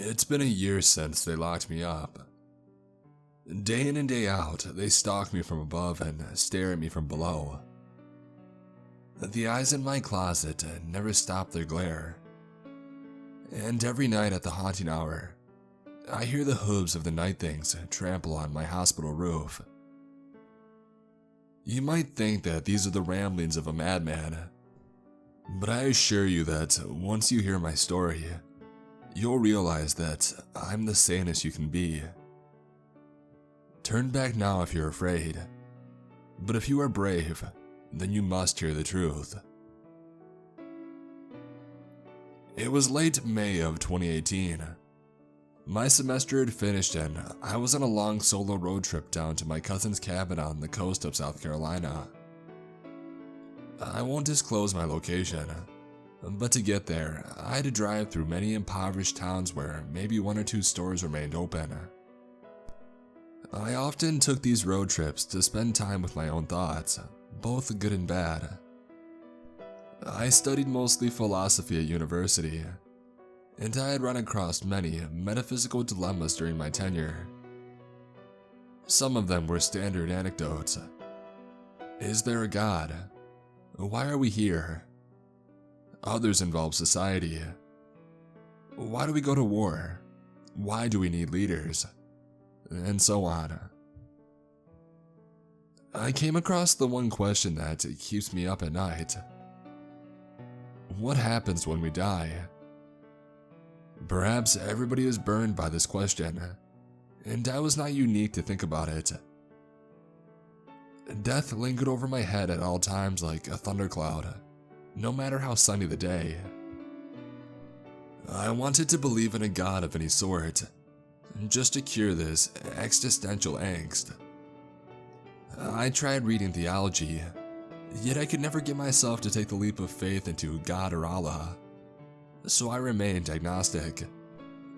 It's been a year since they locked me up. Day in and day out, they stalk me from above and stare at me from below. The eyes in my closet never stop their glare. And every night at the haunting hour, I hear the hooves of the night things trample on my hospital roof. You might think that these are the ramblings of a madman, but I assure you that once you hear my story, you'll realize that I'm the sanest you can be. Turn back now if you're afraid, but if you are brave, then you must hear the truth. It was late May of 2018. My semester had finished and I was on a long solo road trip down to my cousin's cabin on the coast of South Carolina. I won't disclose my location, but to get there, I had to drive through many impoverished towns where maybe one or two stores remained open. I often took these road trips to spend time with my own thoughts, both good and bad. I studied mostly philosophy at university, and I had run across many metaphysical dilemmas during my tenure. Some of them were standard anecdotes. Is there a God? Why are we here? Others involve society. Why do we go to war? Why do we need leaders? And so on. I came across the one question that keeps me up at night. What happens when we die? Perhaps everybody is burned by this question, and I was not unique to think about it. Death lingered over my head at all times like a thundercloud, no matter how sunny the day. I wanted to believe in a God of any sort, just to cure this existential angst. I tried reading theology, yet I could never get myself to take the leap of faith into God or Allah, so I remained agnostic,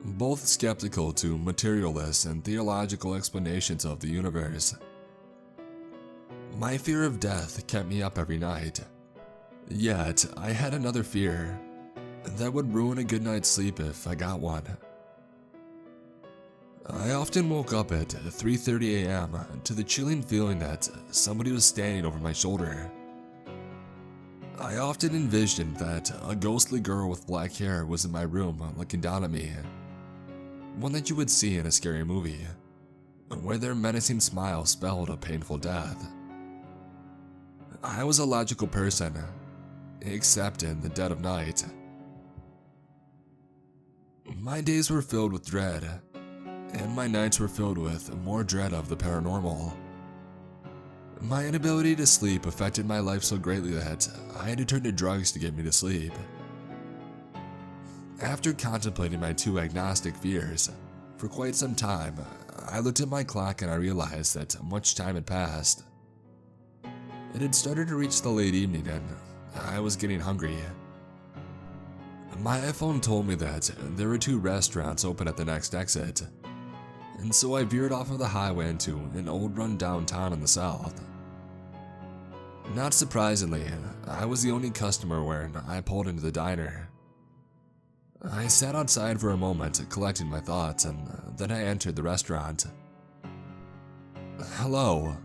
both skeptical to materialist and theological explanations of the universe. My fear of death kept me up every night, yet I had another fear that would ruin a good night's sleep if I got one. I often woke up at 3:30 a.m. to the chilling feeling that somebody was standing over my shoulder. I often envisioned that a ghostly girl with black hair was in my room looking down at me, one that you would see in a scary movie, where their menacing smile spelled a painful death. I was a logical person, except in the dead of night. My days were filled with dread, and my nights were filled with more dread of the paranormal. My inability to sleep affected my life so greatly that I had to turn to drugs to get me to sleep. After contemplating my two agnostic fears for quite some time, I looked at my clock and I realized that much time had passed. It had started to reach the late evening and I was getting hungry. My iPhone told me that there were 2 restaurants open at the next exit, and so I veered off of the highway into an old run-down town in the south. Not surprisingly, I was the only customer when I pulled into the diner. I sat outside for a moment collecting my thoughts, and then I entered the restaurant. "Hello,"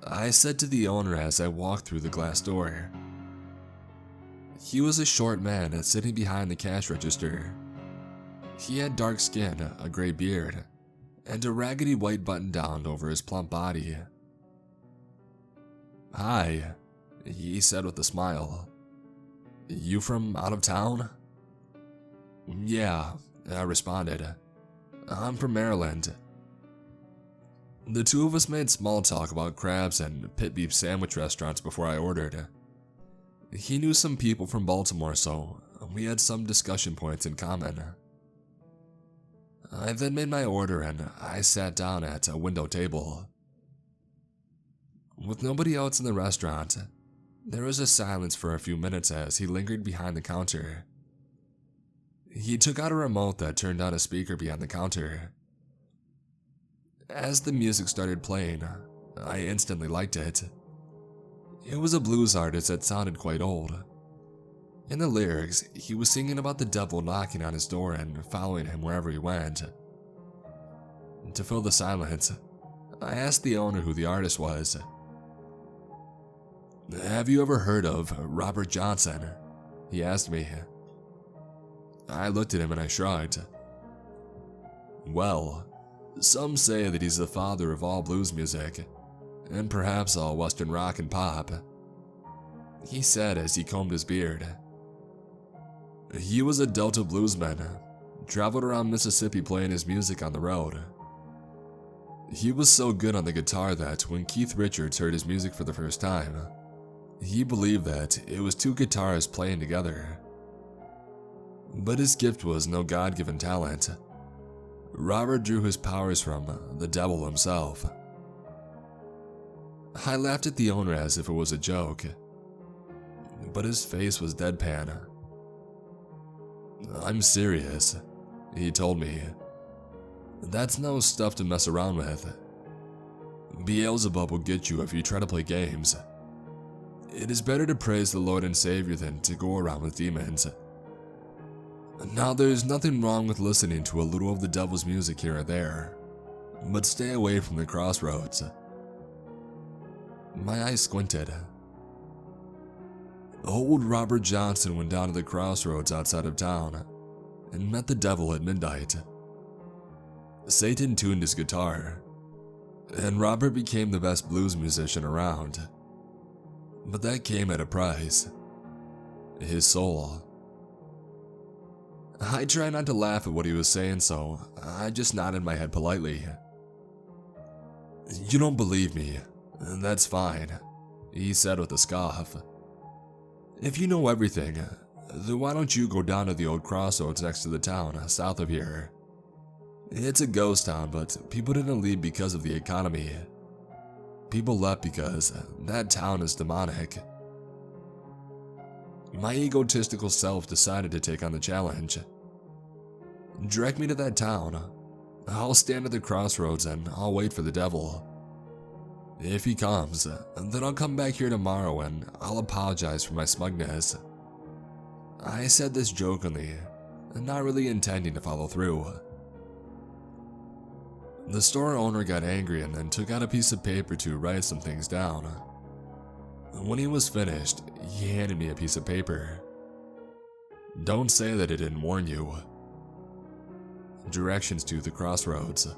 I said to the owner as I walked through the glass door. He was a short man sitting behind the cash register. He had dark skin, a gray beard, and a raggedy white button-down over his plump body. "Hi," he said with a smile. "You from out of town?" "Yeah," I responded. "I'm from Maryland." The two of us made small talk about crabs and pit beef sandwich restaurants before I ordered. He knew some people from Baltimore, so we had some discussion points in common. I then made my order and I sat down at a window table. With nobody else in the restaurant, there was a silence for a few minutes as he lingered behind the counter. He took out a remote that turned on a speaker behind the counter. As the music started playing, I instantly liked it. It was a blues artist that sounded quite old. In the lyrics, he was singing about the devil knocking on his door and following him wherever he went. To fill the silence, I asked the owner who the artist was. "Have you ever heard of Robert Johnson?" he asked me. I looked at him and I shrugged. "Well, some say that he's the father of all blues music, and perhaps all Western rock and pop," he said as he combed his beard. "He was a Delta bluesman, traveled around Mississippi playing his music on the road. He was so good on the guitar that when Keith Richards heard his music for the first time, he believed that it was two guitars playing together. But his gift was no God-given talent. Robert drew his powers from the devil himself." I laughed at the owner as if it was a joke, but his face was deadpan. "I'm serious," he told me. "That's no stuff to mess around with. Beelzebub will get you if you try to play games. It is better to praise the Lord and Savior than to go around with demons. Now, there's nothing wrong with listening to a little of the devil's music here or there, but stay away from the Crossroads." My eyes squinted. Old Robert Johnson went down to the Crossroads outside of town and met the devil at midnight. Satan tuned his guitar, and Robert became the best blues musician around. But that came at a price: his soul. I tried not to laugh at what he was saying, so I just nodded my head politely. "You don't believe me, that's fine," he said with a scoff. "If you know everything, then why don't you go down to the old Crossroads next to the town south of here? It's a ghost town, but people didn't leave because of the economy. People left because that town is demonic." My egotistical self decided to take on the challenge. "Direct me to that town. I'll stand at the Crossroads and I'll wait for the devil. If he comes, then I'll come back here tomorrow and I'll apologize for my smugness." I said this jokingly, not really intending to follow through. The store owner got angry and then took out a piece of paper to write some things down. When he was finished, he handed me a piece of paper. "Don't say that it didn't warn you. Directions to the Crossroads."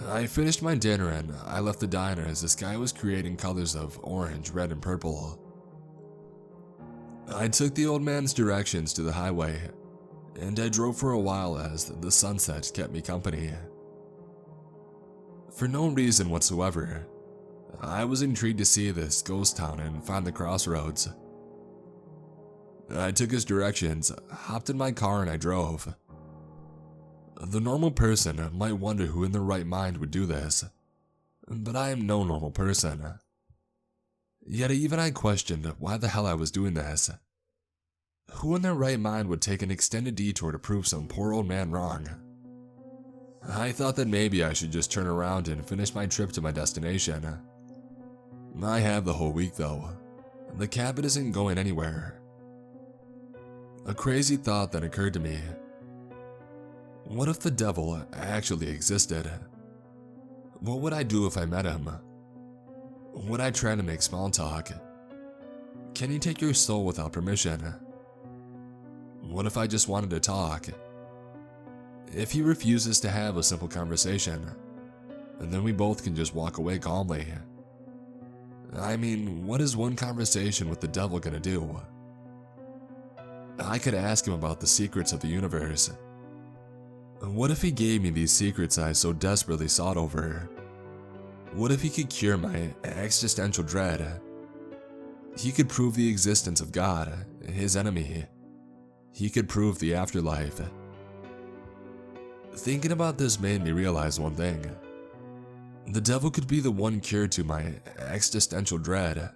I finished my dinner and I left the diner as the sky was creating colors of orange, red, and purple. I took the old man's directions to the highway, and I drove for a while as the sunset kept me company. For no reason whatsoever, I was intrigued to see this ghost town and find the Crossroads. I took his directions, hopped in my car, and I drove. The normal person might wonder who in their right mind would do this, but I am no normal person. Yet even I questioned why the hell I was doing this. Who in their right mind would take an extended detour to prove some poor old man wrong? I thought that maybe I should just turn around and finish my trip to my destination. I have the whole week though. The cabin isn't going anywhere. A crazy thought then occurred to me. What if the devil actually existed? What would I do if I met him? Would I try to make small talk? Can he take your soul without permission? What if I just wanted to talk? If he refuses to have a simple conversation, then we both can just walk away calmly. I mean, what is one conversation with the devil gonna do? I could ask him about the secrets of the universe. What if he gave me these secrets I so desperately sought over? What if he could cure my existential dread? He could prove the existence of God, his enemy. He could prove the afterlife. Thinking about this made me realize one thing. The devil could be the one cure to my existential dread.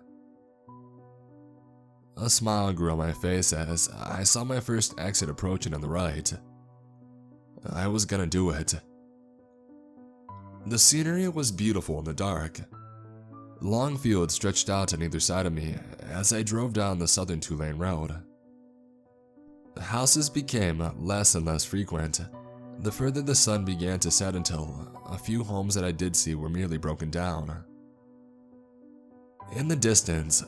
A smile grew on my face as I saw my first exit approaching on the right. I was gonna do it. The scenery was beautiful in the dark. Long fields stretched out on either side of me as I drove down the southern two-lane road. Houses became less and less frequent the further the sun began to set, until a few homes that I did see were merely broken down. In the distance,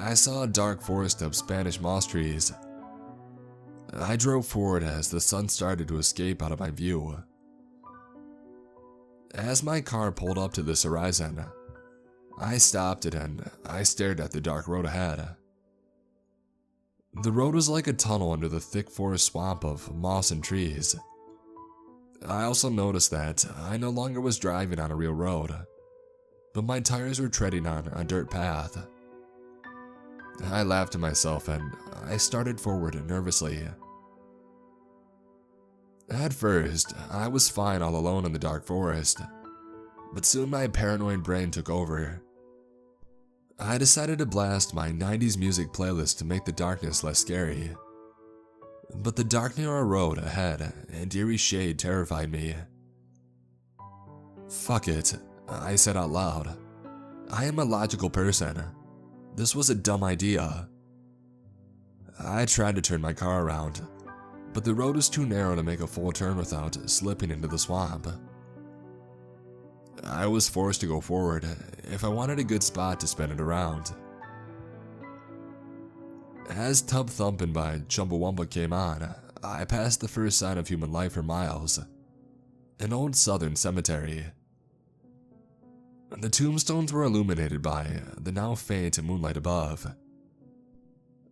I saw a dark forest of Spanish moss trees. I drove forward as the sun started to escape out of my view. As my car pulled up to this horizon, I stopped it and I stared at the dark road ahead. The road was like a tunnel under the thick forest swamp of moss and trees. I also noticed that I no longer was driving on a real road, but my tires were treading on a dirt path. I laughed to myself and I started forward nervously. At first, I was fine all alone in the dark forest, but soon my paranoid brain took over. I decided to blast my 90s music playlist to make the darkness less scary. But the dark narrow road ahead and eerie shade terrified me. Fuck it, I said out loud. I am a logical person. This was a dumb idea. I tried to turn my car around, but the road was too narrow to make a full turn without slipping into the swamp. I was forced to go forward if I wanted a good spot to spin it around. As Tub Thumpin' by Chumbawamba came on, I passed the first sign of human life for miles, an old southern cemetery. The tombstones were illuminated by the now faint moonlight above.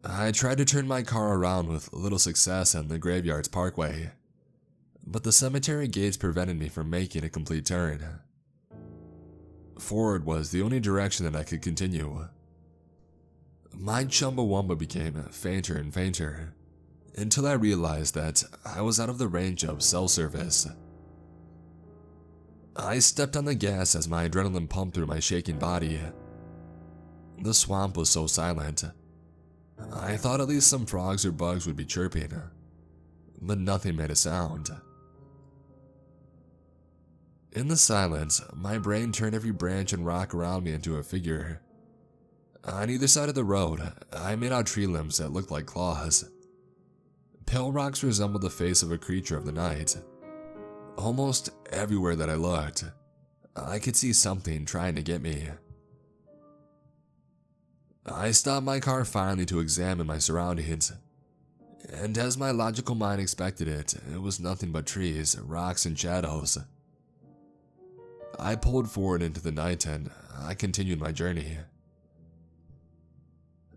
I tried to turn my car around with little success on the graveyard's parkway, but the cemetery gates prevented me from making a complete turn. Forward was the only direction that I could continue. My Chumbawamba became fainter and fainter, until I realized that I was out of the range of cell service. I stepped on the gas as my adrenaline pumped through my shaking body. The swamp was so silent. I thought at least some frogs or bugs would be chirping, but nothing made a sound. In the silence, my brain turned every branch and rock around me into a figure. On either side of the road, I made out tree limbs that looked like claws. Pale rocks resembled the face of a creature of the night. Almost everywhere that I looked, I could see something trying to get me. I stopped my car finally to examine my surroundings, and as my logical mind expected it was nothing but trees, rocks, and shadows. I pulled forward into the night and I continued my journey.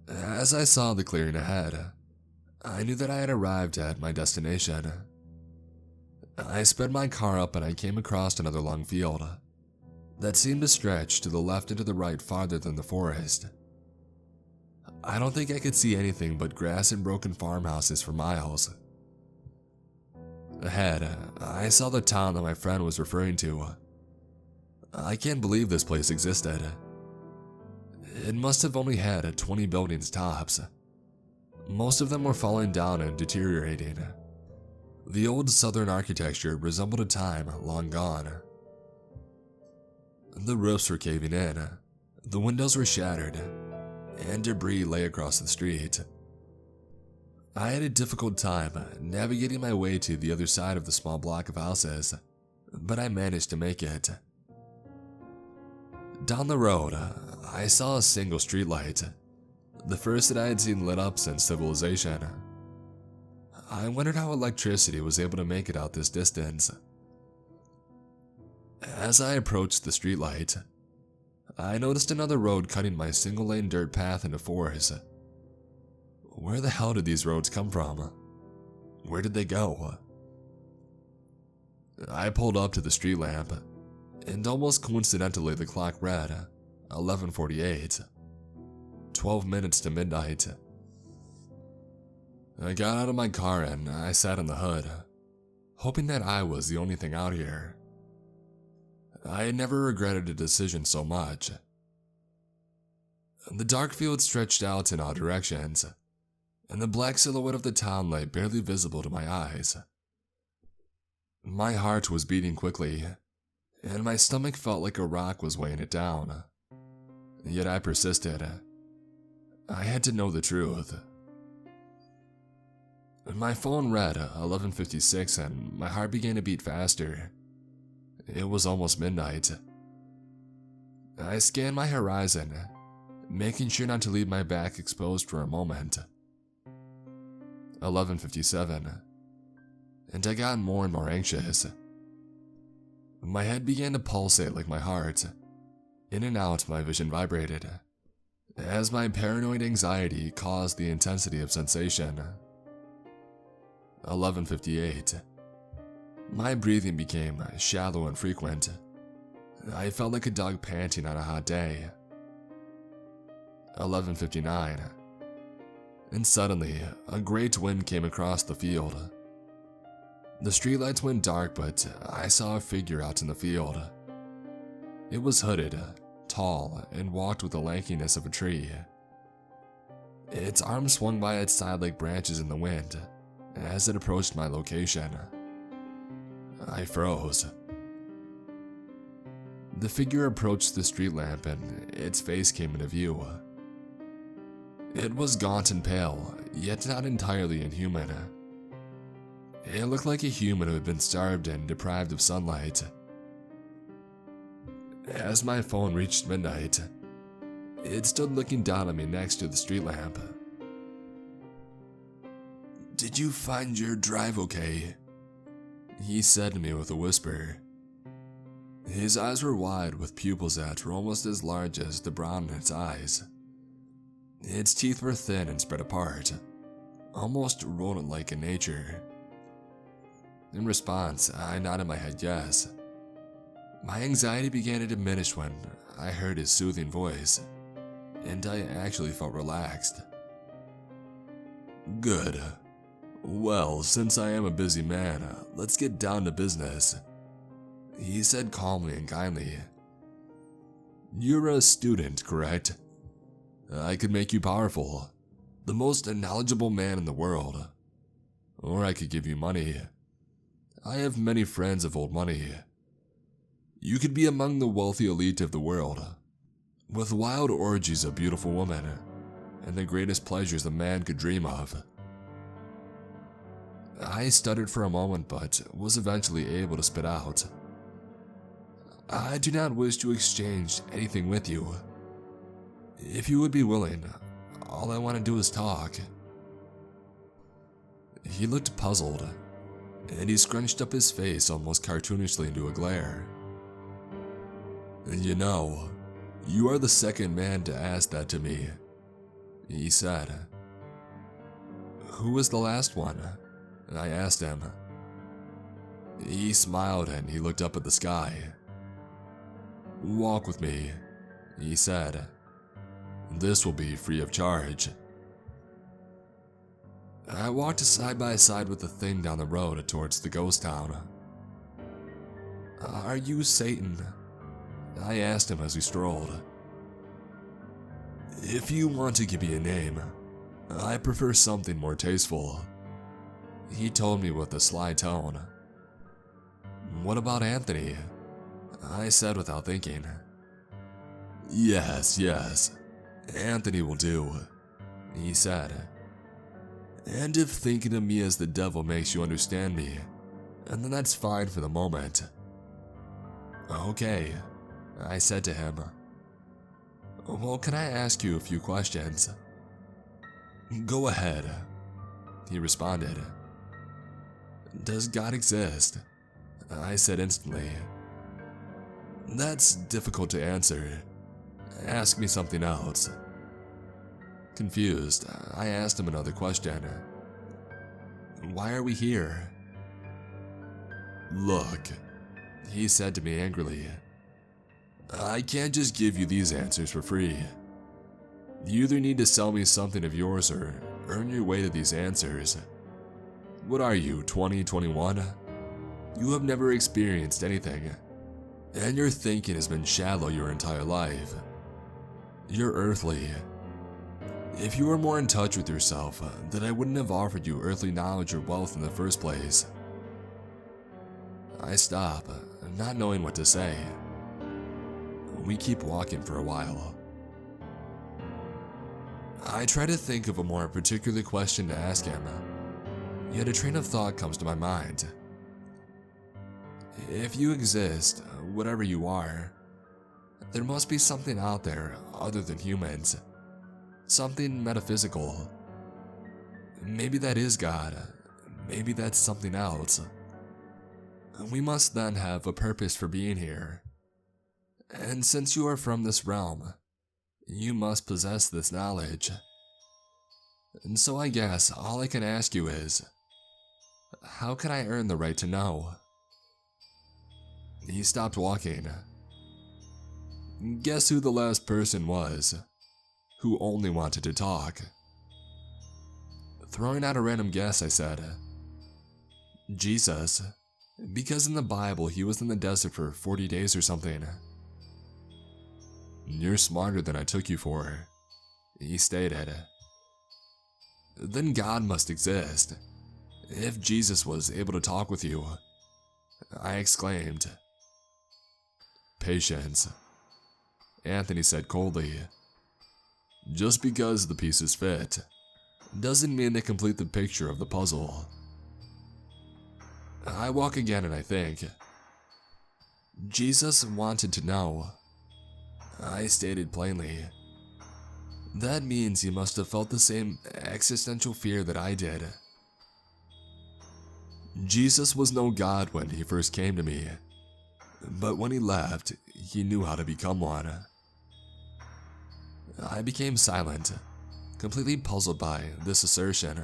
As I saw the clearing ahead, I knew that I had arrived at my destination. I sped my car up and I came across another long field that seemed to stretch to the left and to the right farther than the forest. I don't think I could see anything but grass and broken farmhouses for miles. Ahead, I saw the town that my friend was referring to. I can't believe this place existed. It must have only had 20 buildings tops. Most of them were falling down and deteriorating. The old southern architecture resembled a time long gone. The roofs were caving in, the windows were shattered, and debris lay across the street. I had a difficult time navigating my way to the other side of the small block of houses, but I managed to make it. Down the road, I saw a single streetlight, the first that I had seen lit up since civilization. I wondered how electricity was able to make it out this distance. As I approached the streetlight, I noticed another road cutting my single-lane dirt path into forest. Where the hell did these roads come from? Where did they go? I pulled up to the street lamp, and almost coincidentally the clock read 11:48. 12 minutes to midnight. I got out of my car and I sat in the hood, hoping that I was the only thing out here. I had never regretted a decision so much. The dark field stretched out in all directions, and the black silhouette of the town lay barely visible to my eyes. My heart was beating quickly, and my stomach felt like a rock was weighing it down. Yet I persisted. I had to know the truth. My phone read 11:56 and my heart began to beat faster. It was almost midnight. I scanned my horizon, making sure not to leave my back exposed for a moment. 11:57, and I got more and more anxious. My head began to pulsate like my heart. In and out, my vision vibrated, as my paranoid anxiety caused the intensity of sensation. 11:58. My breathing became shallow and frequent. I felt like a dog panting on a hot day. 11:59. And suddenly, a great wind came across the field. The streetlights went dark, but I saw a figure out in the field. It was hooded, tall, and walked with the lankiness of a tree. Its arms swung by its side like branches in the wind as it approached my location. I froze. The figure approached the street lamp and its face came into view. It was gaunt and pale, yet not entirely inhuman. It looked like a human who had been starved and deprived of sunlight. As my phone reached midnight, it stood looking down at me next to the street lamp. "Did you find your drive okay?" he said to me with a whisper. His eyes were wide with pupils that were almost as large as the brown in its eyes. Its teeth were thin and spread apart, almost rodent-like in nature. In response, I nodded my head yes. My anxiety began to diminish when I heard his soothing voice, and I actually felt relaxed. "Good. Well, since I am a busy man, let's get down to business," he said calmly and kindly. "You're a student, correct? I could make you powerful, the most knowledgeable man in the world. Or I could give you money. I have many friends of old money. You could be among the wealthy elite of the world, with wild orgies of beautiful women, and the greatest pleasures a man could dream of." I stuttered for a moment, but was eventually able to spit out, "I do not wish to exchange anything with you. If you would be willing, all I want to do is talk." He looked puzzled, and he scrunched up his face almost cartoonishly into a glare. "You know, you are the second man to ask that to me," he said. "Who was the last one?" I asked him. He smiled and he looked up at the sky. "Walk with me," he said. "This will be free of charge." I walked side by side with the thing down the road towards the ghost town. "Are you Satan?" I asked him as we strolled. "If you want to give me a name, I prefer something more tasteful," he told me with a sly tone. "What about Anthony?" I said without thinking. Yes, Anthony will do," he said. "And if thinking of me as the devil makes you understand me, and then that's fine for the moment." "Okay," I said to him. "Well, can I ask you a few questions?" "Go ahead," he responded. "Does God exist?" I said instantly. "That's difficult to answer. Ask me something else." Confused, I asked him another question. "Why are we here?" "Look," he said to me angrily. "I can't just give you these answers for free. You either need to sell me something of yours or earn your way to these answers. What are you, 20, 21? You have never experienced anything, and your thinking has been shallow your entire life. You're earthly. If you were more in touch with yourself, then I wouldn't have offered you earthly knowledge or wealth in the first place." I stop, not knowing what to say. We keep walking for a while. I try to think of a more particular question to ask him, yet a train of thought comes to my mind. If you exist, whatever you are, there must be something out there other than humans. Something metaphysical. Maybe that is God. Maybe that's something else. We must then have a purpose for being here. And since you are from this realm, you must possess this knowledge. And so I guess all I can ask you is, how can I earn the right to know? He stopped walking. Guess who the last person was, who only wanted to talk? Throwing out a random guess, I said, Jesus, because in the Bible he was in the desert for 40 days or something. You're smarter than I took you for, he stated. Then God must exist, if Jesus was able to talk with you, I exclaimed. Patience, Anthony said coldly. Just because the pieces fit doesn't mean they complete the picture of the puzzle. I walk again and I think, Jesus wanted to know. I stated plainly. That means he must have felt the same existential fear that I did. Jesus was no God when he first came to me, but when he left, he knew how to become one. I became silent, completely puzzled by this assertion.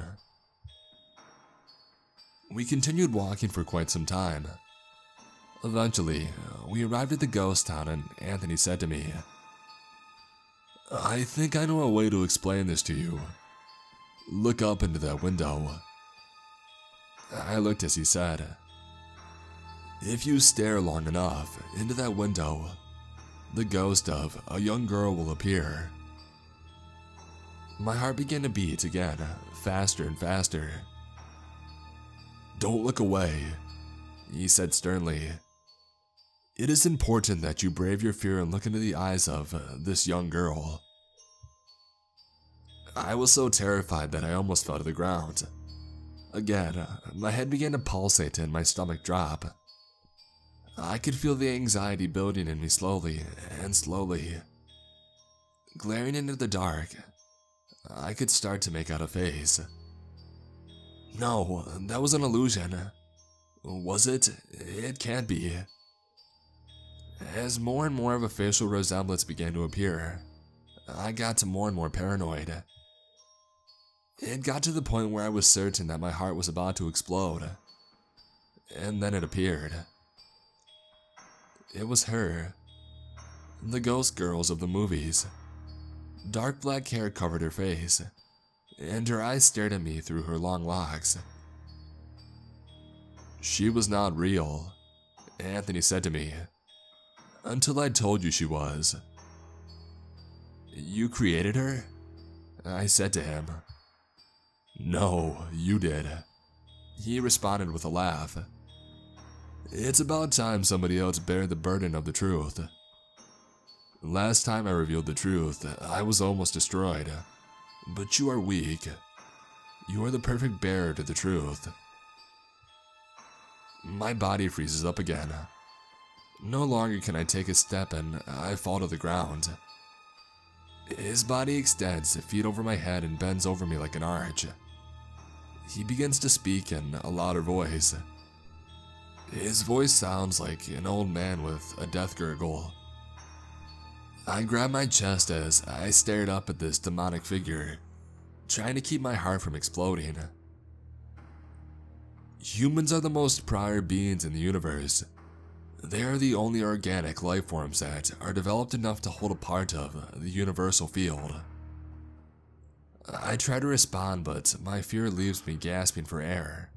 We continued walking for quite some time. Eventually, we arrived at the ghost town and Anthony said to me, I think I know a way to explain this to you. Look up into that window. I looked as he said. If you stare long enough into that window, the ghost of a young girl will appear. My heart began to beat again, faster and faster. Don't look away, he said sternly. It is important that you brave your fear and look into the eyes of this young girl. I was so terrified that I almost fell to the ground. Again, my head began to pulsate and my stomach drop. I could feel the anxiety building in me slowly and slowly. Glaring into the dark, I could start to make out a face. No, that was an illusion. Was it? It can't be. As more and more of a facial resemblance began to appear, I got to more and more paranoid. It got to the point where I was certain that my heart was about to explode. And then it appeared. It was her. The ghost girls of the movies. Dark black hair covered her face, and her eyes stared at me through her long locks. She was not real, Anthony said to me, until I told you she was. You created her? I said to him. No, you did. He responded with a laugh. It's about time somebody else bared the burden of the truth. Last time I revealed the truth, I was almost destroyed. But you are weak. You are the perfect bearer to the truth. My body freezes up again. No longer can I take a step and I fall to the ground. His body extends, feet over my head, and bends over me like an arch. He begins to speak in a louder voice. His voice sounds like an old man with a death gurgle. I grabbed my chest as I stared up at this demonic figure, trying to keep my heart from exploding. Humans are the most prior beings in the universe. They are the only organic life forms that are developed enough to hold a part of the universal field. I try to respond, but my fear leaves me gasping for air.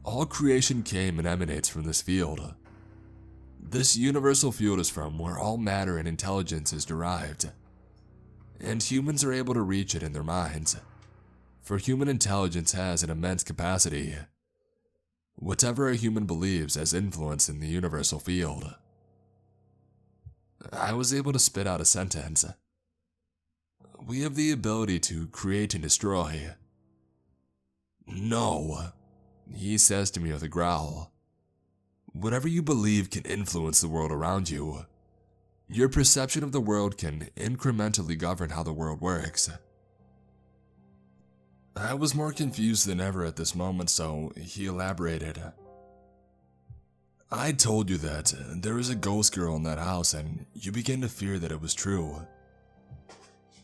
All creation came and emanates from this field. This universal field is from where all matter and intelligence is derived, and humans are able to reach it in their minds, for human intelligence has an immense capacity. Whatever a human believes has influence in the universal field. I was able to spit out a sentence. we have the ability to create and destroy. No, he says to me with a growl. Whatever you believe can influence the world around you. Your perception of the world can incrementally govern how the world works. I was more confused than ever at this moment, so he elaborated. I told you that there was a ghost girl in that house, and you began to fear that it was true.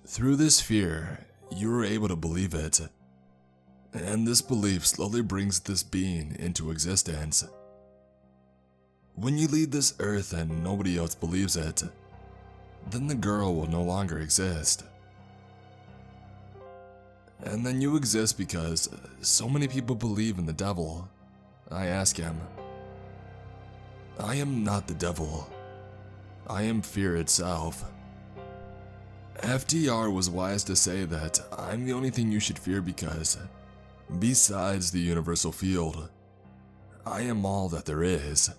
Through this fear, you were able to believe it. And this belief slowly brings this being into existence. When you leave this earth and nobody else believes it, then the girl will no longer exist. And then you exist because so many people believe in the devil. I ask him. I am not the devil. I am fear itself. FDR was wise to say that I'm the only thing you should fear because, besides the universal field, I am all that there is.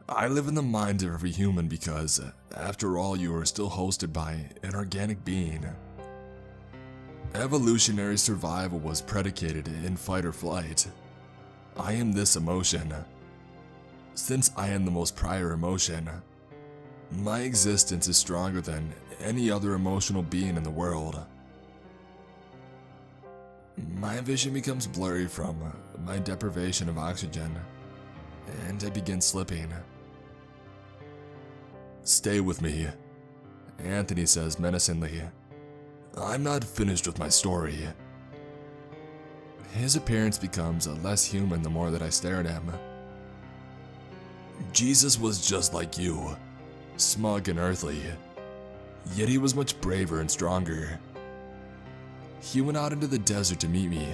I live in the mind of every human because, after all, you are still hosted by an organic being. Evolutionary survival was predicated in fight or flight. I am this emotion. Since I am the most prior emotion, my existence is stronger than any other emotional being in the world. My vision becomes blurry from my deprivation of oxygen, and I begin slipping. Stay with me, Anthony says menacingly. I'm not finished with my story. His appearance becomes less human the more that I stare at him. Jesus was just like you, smug and earthly, yet he was much braver and stronger. He went out into the desert to meet me,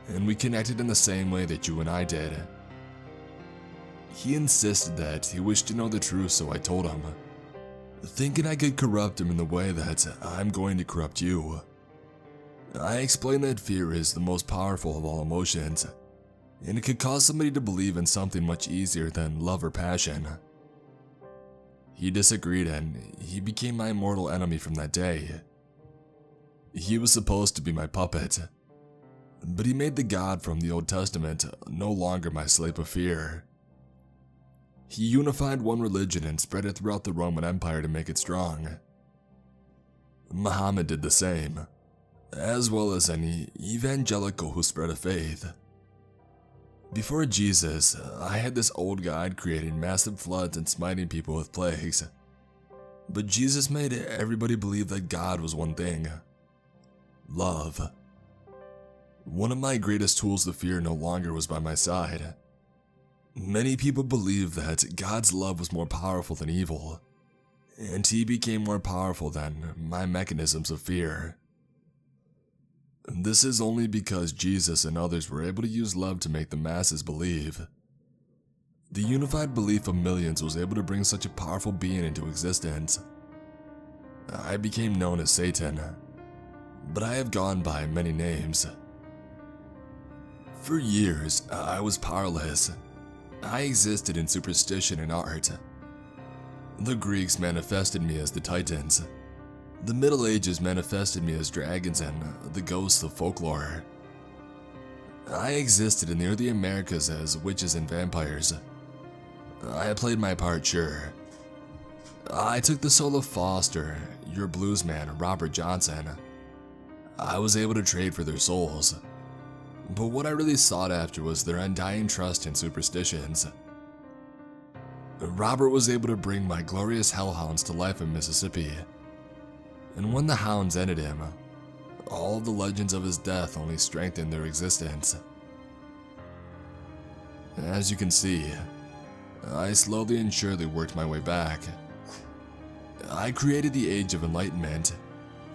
and we connected in the same way that you and I did. He insisted that he wished to know the truth, so I told him, thinking I could corrupt him in the way that I'm going to corrupt you. I explained that fear is the most powerful of all emotions, and it could cause somebody to believe in something much easier than love or passion. He disagreed, and he became my mortal enemy from that day. He was supposed to be my puppet, but he made the God from the Old Testament no longer my slave of fear. He unified one religion and spread it throughout the Roman Empire to make it strong. Muhammad did the same, as well as any evangelical who spread a faith. Before Jesus, I had this old guide creating massive floods and smiting people with plagues. But Jesus made everybody believe that God was one thing: love. One of my greatest tools to fear no longer was by my side. Many people believed that God's love was more powerful than evil, and he became more powerful than my mechanisms of fear. This is only because Jesus and others were able to use love to make the masses believe. The unified belief of millions was able to bring such a powerful being into existence. I became known as Satan, but I have gone by many names. For years, I was powerless. I existed in superstition and art. The Greeks manifested me as the Titans. The Middle Ages manifested me as dragons and the ghosts of folklore. I existed in the early Americas as witches and vampires. I played my part, sure. I took the soul of Foster, your bluesman, Robert Johnson. I was able to trade for their souls. But what I really sought after was their undying trust in superstitions. Robert was able to bring my glorious hellhounds to life in Mississippi. And when the hounds ended him, all the legends of his death only strengthened their existence. As you can see, I slowly and surely worked my way back. I created the Age of Enlightenment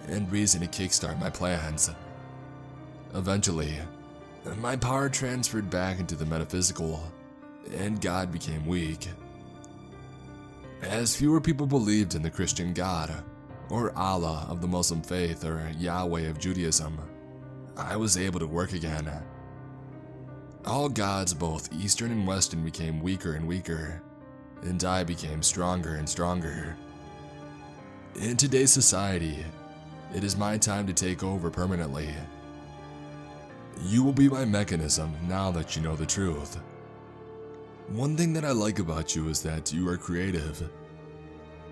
and reason to kickstart my plans. Eventually, my power transferred back into the metaphysical, and God became weak. As fewer people believed in the Christian God, or Allah of the Muslim faith, or Yahweh of Judaism, I was able to work again. All gods, both Eastern and Western, became weaker and weaker, and I became stronger and stronger. In today's society, It is my time to take over permanently. You will be my mechanism now that you know the truth. One thing that I like about you is that you are creative.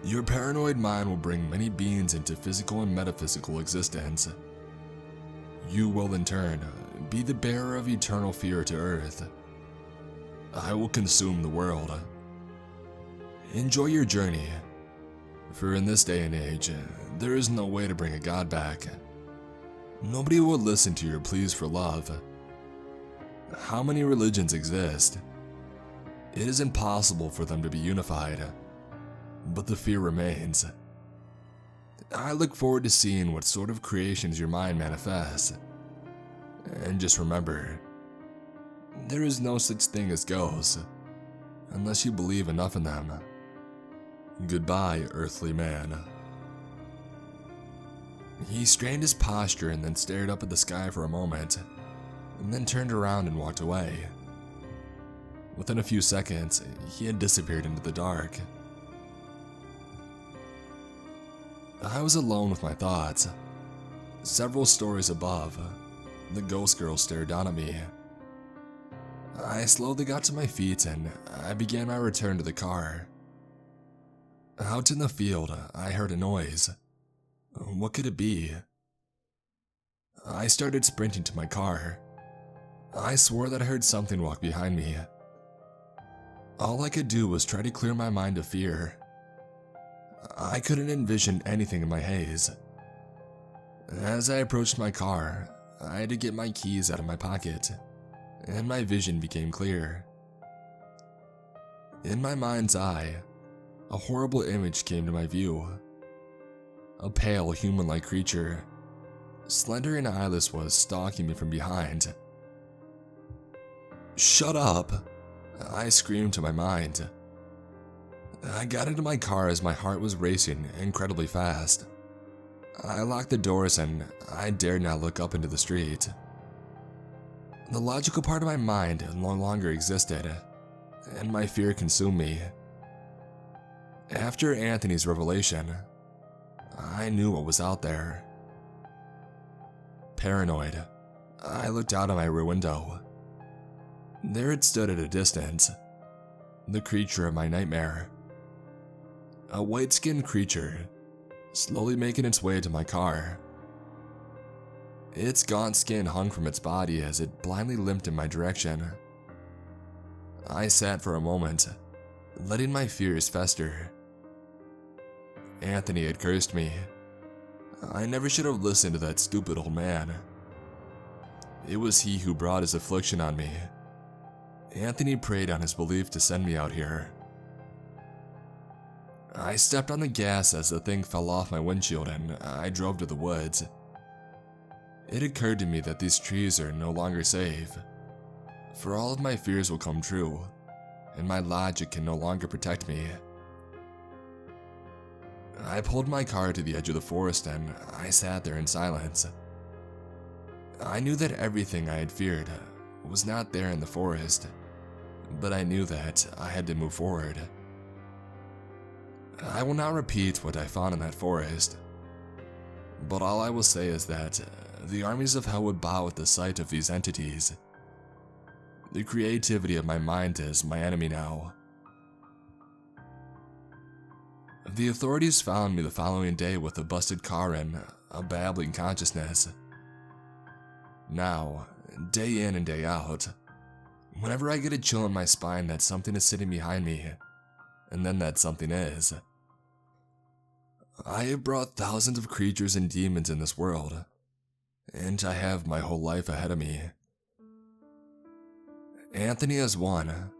Your paranoid mind will bring many beings into physical and metaphysical existence. You will in turn be the bearer of eternal fear to Earth. I will consume the world. Enjoy your journey, for in this day and age, there is no way to bring a god back. Nobody will listen to your pleas for love. How many religions exist? It is impossible for them to be unified, but the fear remains. I look forward to seeing what sort of creations your mind manifests. And just remember, there is no such thing as ghosts, unless you believe enough in them. Goodbye, earthly man. He strained his posture and then stared up at the sky for a moment, and then turned around and walked away. Within a few seconds, he had disappeared into the dark. I was alone with my thoughts. Several stories above, the ghost girl stared down at me. I slowly got to my feet and I began my return to the car. Out in the field, I heard a noise. What could it be? I started sprinting to my car. I swore that I heard something walk behind me. All I could do was try to clear my mind of fear. I couldn't envision anything in my haze. As I approached my car, I had to get my keys out of my pocket, and my vision became clear. In my mind's eye, a horrible image came to my view. A pale, human-like creature, slender and eyeless, was stalking me from behind. "Shut up!" I screamed to my mind. I got into my car as my heart was racing incredibly fast. I locked the doors and I dared not look up into the street. The logical part of my mind no longer existed, and my fear consumed me. After Anthony's revelation, I knew what was out there. Paranoid, I looked out of my rear window. There it stood at a distance, the creature of my nightmare. A white-skinned creature, slowly making its way to my car. Its gaunt skin hung from its body as it blindly limped in my direction. I sat for a moment, letting my fears fester. Anthony had cursed me. I never should have listened to that stupid old man. It was he who brought his affliction on me. Anthony preyed on his belief to send me out here. I stepped on the gas as the thing fell off my windshield and I drove to the woods. It occurred to me that these trees are no longer safe, for all of my fears will come true, and my logic can no longer protect me. I pulled my car to the edge of the forest and I sat there in silence. I knew that everything I had feared was not there in the forest, but I knew that I had to move forward. I will not repeat what I found in that forest, but all I will say is that the armies of hell would bow at the sight of these entities. The creativity of my mind is my enemy now. The authorities found me the following day with a busted car and a babbling consciousness. Now, day in and day out, whenever I get a chill in my spine that something is sitting behind me, and then that something is. I have brought thousands of creatures and demons in this world, and I have my whole life ahead of me. Anthony has won,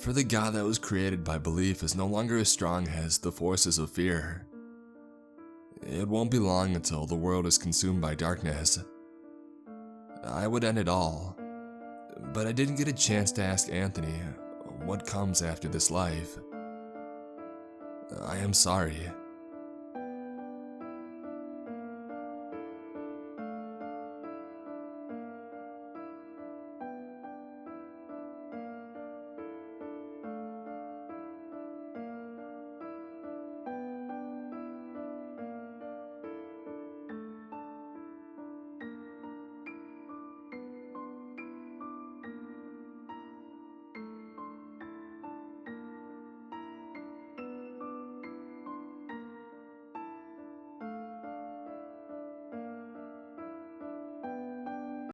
for the God that was created by belief is no longer as strong as the forces of fear. It won't be long until the world is consumed by darkness. I would end it all, but I didn't get a chance to ask Anthony what comes after this life. I am sorry.